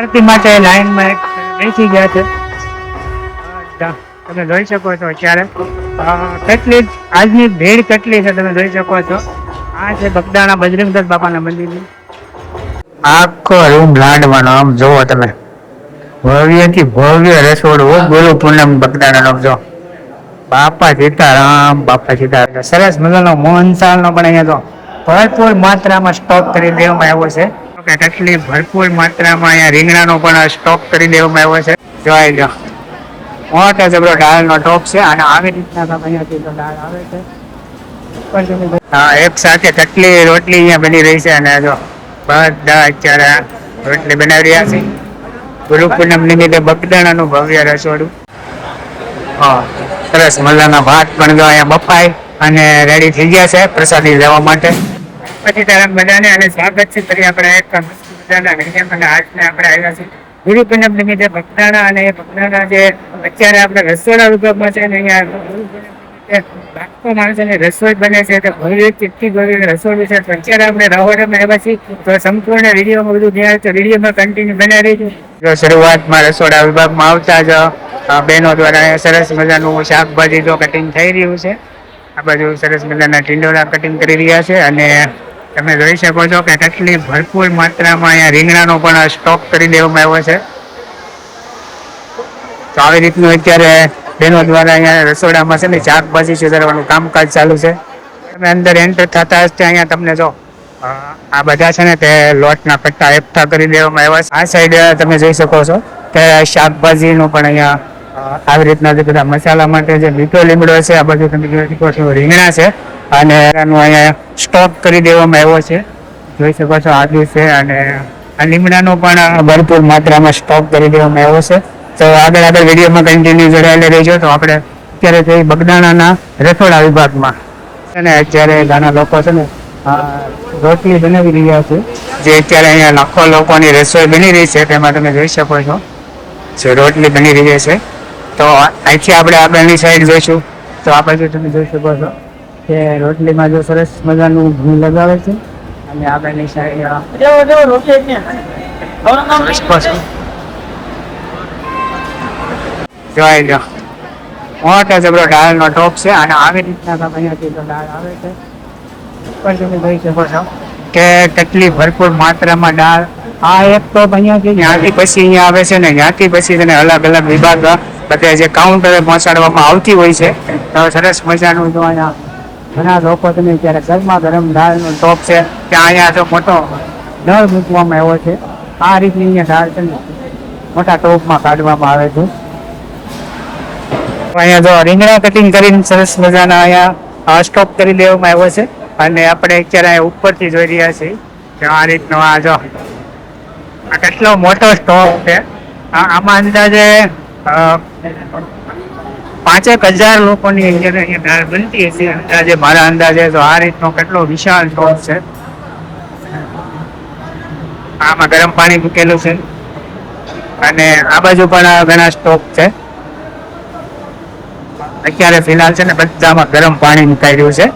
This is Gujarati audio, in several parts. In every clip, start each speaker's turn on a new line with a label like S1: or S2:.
S1: આરતી માટે લાઈનમાં બેસી ગયા છે. તમે જોઈ શકો છો અત્યારે કેટલી આજની ભીડ કેટલી છે તમે જોઈ શકો છો. આ છે બગદાણા બજરંગદાસ બાપાના મંદિરની આખો રૂમ લાડવાનો. આમ જોવો તમે, ભવ્ય થી ભવ્ય રસોડું ગુરુ પૂનમ બગદાણા નો. જો બાપા સીતારામ, બાપા સીતારામ. સરસ મજાનો મોહનસાલ નો પણ અહીંયા તો ભરપૂર માત્રામાં સ્ટોક કરી દેવામાં આવ્યો છે. કેટલી ભરપૂર માત્રામાં અહીંયા રીંગણાનો પણ સ્ટોક કરી દેવામાં આવ્યો છે. જોઈ લો, મોટો જબરો દાળનો ટોપ છે અને આવી રીતના અહીંયાથી તો દાળ આવે છે. હા, એક સાથે કેટલી રોટલી અહીંયા બની રહી છે અને જો બધા અત્યારે રોટલી બનાવી રહ્યા છે. ગુરુ પૂનમ નિમિત્તે બગદાણાનું ભવ્ય રસોડું. હા, સરસ મજાના ભાત પણ જો અહીંયા બફાઈ અને રેડી થઈ ગયા છે પ્રસાદી લેવા માટે. પછી ત્યારે બધાને અને સ્વાગત છે કરી આપણે એક મજાના વિડીયો અને આજને આપણે આવ્યા છીએ ગુરુ પૂનમ નિમિત્તે બગદાણા. અને એ બગદાણા જે અત્યારે આપણે રસોડા વિભાગમાં છે ને અહીંયા લાખો માણસોની રસોઈ બને છે તો ભવ્ય કેટલી ભવ્ય રસોડું છે. અત્યારે આપણે રહોડામાં આવ્યા છીએ તો સંપૂર્ણ વિડીયોમાં બધું ધ્યાન તો વિડીયોમાં કન્ટિન્યુ બનાવી રહીશું. જો શરૂઆતમાં રસોડા વિભાગમાં આવતા જ બહેનો દ્વારા સરસ મજાનું શાકભાજી તો કટિંગ થઈ રહ્યું છે. આ બાજુ સરસ મજાના ટીંડોળા કટિંગ કરી રહ્યા છે અને તમે જોઈ શકો છો કે કેટલી ભરપૂર માત્રામાં અહીંયા રીંગણાનો પણ સ્ટોક કરી દેવામાં આવ્યો છે. તો આવી રીતનું અત્યારે બહેનો દ્વારા અહીંયા રસોડામાં છે ને શાકભાજી સુધારવાનું કામકાજ ચાલુ છે. તમે અંદર એન્ટર થતા જ અહીંયા તમને જો આ બધા છે ને તે લોટના કટ્ટા એકઠા કરી દેવામાં આવ્યા છે. આ સાઈડ તમે જોઈ શકો છો કે શાકભાજીનું પણ અહીંયા આવી રીતના જે બધા મસાલા માટે જે મીઠો લીમડો છે, આ બાજુ તમે જોઈ શકો છો રીંગણા છે અને એનું અહીંયા સ્ટોક કરી દેવામાં આવ્યો છે. જોઈ શકો છો આદુ છે અને આ લીમડાનો પણ ભરપૂર માત્રામાં સ્ટોક કરી દેવામાં આવ્યો છે. તો આગળ વિડીયોમાં કન્ટિન્યુ જોડાયેલા રહેજો. તો આપણે અત્યારે જઈ બગદાણાના રસોડા વિભાગમાં અને અત્યારે ઘણા લોકો છે ને રોટલી બનાવી રહ્યા છે. જે અત્યારે અહીંયા લાખો લોકોની રસોઈ બની રહી છે તેમાં તમે જોઈ શકો છો જે રોટલી બની રહી છે. તો અહીંથી આપણે આગળની સાઈડ જોઈશું તો આ બાજુ તમે જોઈ શકો છો કે રોટલીમાં જો સરસ મજાનું ઘી લગાવે છે અને આગળની સાઈડ જોઈ લો, મોટો જબરો દાળનો ટોપ છે અને આવી રીતના અહીંયાથી તો દાળ આવે છે. પણ તમે જોઈ શકો છો કે કેટલી ભરપૂર માત્રામાં દાળ. આ એક ટોપ અહીંયાથી ત્યાંથી પછી અહીંયા આવે છે ને ત્યાંથી પછી તેને અલગ અલગ વિભાગ બધે જે કાઉન્ટરે પહોંચાડવામાં આવતી હોય છે. તો સરસ મજાનું જો અહીંયા ઘણા લોકો તમે ત્યારે ગરમા ગરમ દાળનો ટોપ છે ત્યાં અહીંયા તો મોટો નળ મૂકવામાં આવ્યો છે. આ રીતની અહીંયા દાળ છે ને મોટા ટોપમાં કાઢવામાં આવે છે. અહીંયા જો રીંગણા કટિંગ કરીને સરસ મજાના અહીંયા સ્ટોક કરી દેવામાં આવ્યો છે અને આપણે અત્યારે અહીંયા ઉપરથી જોઈ રહ્યા છીએ કે આ રીતનો આ જો આ કેટલો મોટો સ્ટોક છે. આમાં અંદાજે 5,000 લોકોની અહીંયા દાળ બનતી હશે અંદાજે, મારા અંદાજે. તો આ રીતનો કેટલો વિશાળ સ્ટોક છે. આમાં ગરમ પાણી મૂકેલું છે અને આ બાજુ પણ ઘણા સ્ટોક છે. અત્યારે ફિલહાલ છે ને બધામાં ગરમ પાણી મુકાઈ રહ્યું છે.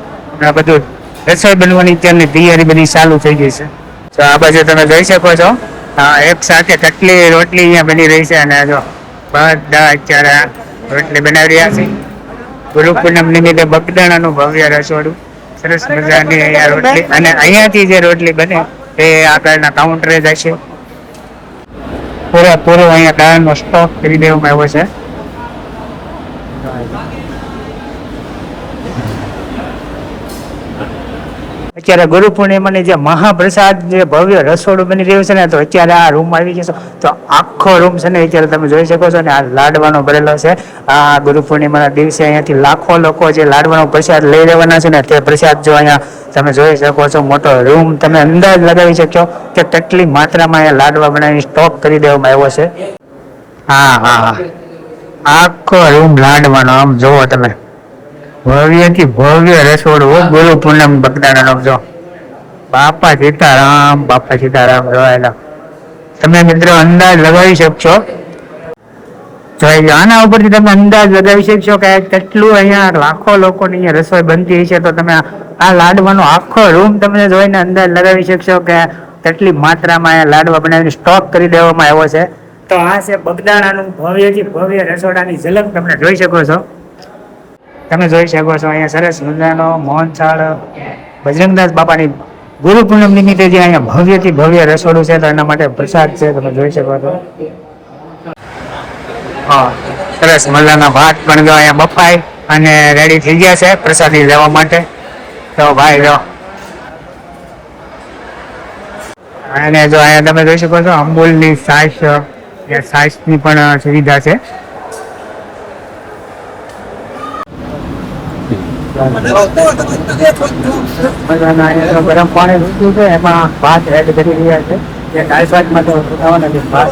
S1: બધું રસોઈ બનવાની અત્યારની તૈયારી બધી ચાલુ થઈ ગઈ છે. તો આ બાજુ તમે જોઈ શકો છો એક સાથે કેટલી રોટલી અહીંયા બની રહી છે અને જો બધા અત્યારે રોટલી બનાવી રહ્યા છે. ગુરુ પૂનમ નિમિત્તે બગદાણાનું ભવ્ય રસોડું. સરસ મજાની અહીંયા રોટલી અને અહીંયાથી જે રોટલી બને તે આગળના કાઉન્ટરે જાય છે. પૂરો અહીંયા દાળનો સ્ટોક કરી દેવામાં આવ્યો છે. અત્યારે ગુરુ પૂર્ણિમાની જે મહાપ્રસાદ જે ભવ્ય રસોડું બની રહ્યું છે ને તો અત્યારે આ રૂમ આવી જશો તો આખો રૂમ છે ને અત્યારે તમે જોઈ શકો છો ને આ લાડવાનો ભરેલો છે. આ ગુરુ પૂર્ણિમાના દિવસે અહીંયાથી લાખો લોકો જે લાડવાનો પ્રસાદ લઈ લેવાના છે ને તે પ્રસાદ જો અહીંયા તમે જોઈ શકો છો મોટો રૂમ. તમે અંદાજ લગાવી શકો કે કેટલી માત્રામાં અહીંયા લાડવા બનાવીને સ્ટોક કરી દેવામાં આવ્યો છે. હા હા હા, આખો રૂમ લાડવાનો. આમ જોવો તમે, ભવ્ય થી ભવ્ય રસોડું ગુરુ પૂનમ બગદાણાનો. જો બાપા સીતારામ, બાપા સીતારામ જોયેલા. તમે મિત્રો અંદાજ લગાવી શકશો. આના ઉપરથી તમે અંદાજ લગાવી શકશો કે કેટલું અહીંયા લાખો લોકોની અહીંયા રસોઈ બનતી છે. તો તમે આ લાડવાનો આખો રૂમ તમને જોઈને અંદાજ લગાવી શકશો કે કેટલી માત્રામાં અહીંયા લાડવા બનાવીને સ્ટોક કરી દેવામાં આવ્યો છે. તો આ છે બગદાણાનું ભવ્યથી ભવ્ય રસોડાની ઝલક તમે જોઈ શકો છો. તમે જોઈ શકો છો અહીંયા સરસ મજાનો મોહનથાળ બજરંગદાસ બાપાની ગુરુ પૂનમ નિમિત્તે જે અહીંયા ભવ્યથી ભવ્ય રસોડું છે તો એના માટે પ્રસાદ છે, તમે જોઈ શકો છો. હા, સરસ મજાના ભાત પણ જો અહીંયા બફાઈ અને રેડી થઈ ગયા છે પ્રસાદી લેવા માટે. તો ભાઈ જો અને જો અહીંયા તમે જોઈ શકો છો અમૂલની છાશની પણ સુવિધા છે. ગરમ પાણી રૂક્યું છે, એમાં ભાત એડ કરી રહ્યા છે. જે દાળ ભાત માટે ઉતાવળ નથી, ભાત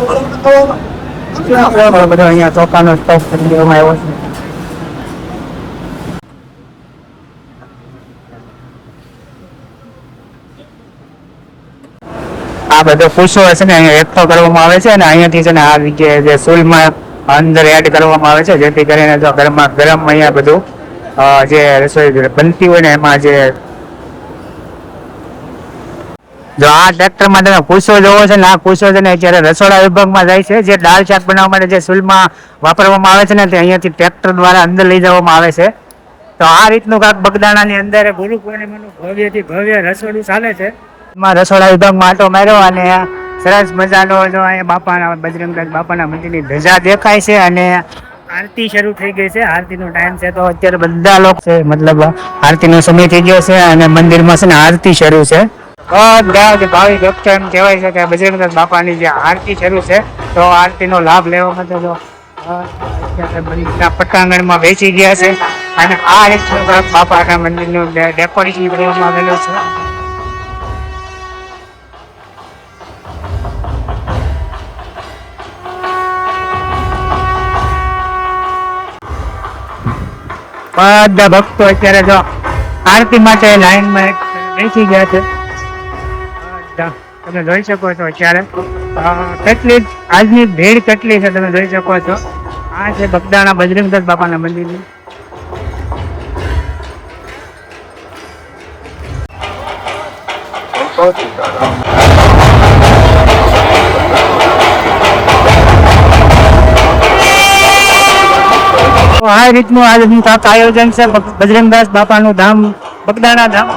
S1: બધો અહીંયા ચોખાનો સ્ટોક કરી દેવામાં આવ્યો છે. આ બધો ખુશો છે ને અહીંયા એકઠો કરવામાં આવે છે અને અહીંયાથી છે ને આ જગ્યાએ જે સુલમાં અંદર એડ કરવામાં આવે છે, જેથી કરીને જો ગરમા ગરમ અહીંયા બધું જે રસોઈ બનતી હોય ને એમાં જે જો આ ટ્રેક્ટરમાં તમે પૂછો જોવો છે ને આ પૂછો છે ને અત્યારે રસોડા વિભાગમાં જાય છે. જે દાળ શાક બનાવવા માટે જે સુલમાં વાપરવામાં આવે છે ને તે અહીંયાથી ટ્રેક્ટર દ્વારા અંદર લઈ જવામાં આવે છે. તો આ રીતનું કાંક બગદાણાની અંદર ગુરુ પૂર્ણિમાનું ભવ્યથી ભવ્ય રસોડું ચાલે છે. એમાં રસોડા વિભાગમાં આટો માર્યો અને સરસ મજાનો જો અહીંયા બાપાના બજરંગદાસ બાપાના મંદિરની ધજા દેખાય છે અને આરતી શરૂ થઈ ગઈ છે. આરતીનો ટાઈમ છે તો અત્યારે બધા લોકો છે, મતલબ આરતીનો સમય થઈ ગયો છે અને મંદિરમાં છે ને આરતી શરૂ છે. બધા જ ભાવિક ભક્તો એમ કહેવાય છે કે બજરંગદાસ બાપાની જે આરતી શરૂ છે તો આરતીનો લાભ લેવા માટે તો મંદિરના પટાંગણમાં બેસી ગયા છે અને આ રીતનું બાપાના મંદિરનું ડેકોરેશન કરવામાં આવેલું છે. બધા ભક્તો અત્યારે જો આરતી માટે લાઈનમાં બેસી ગયા છે. તમે જોઈ શકો છો અત્યારે કેટલી આજની ભીડ કેટલી છે તમે જોઈ શકો છો. આ છે બગદાણા બજરંગદાસ બાપાના મંદિરની. આ રીતનું આજનું આયોજન છે બજરંગદાસ બાપાનું ધામ બગદાણા ધામ.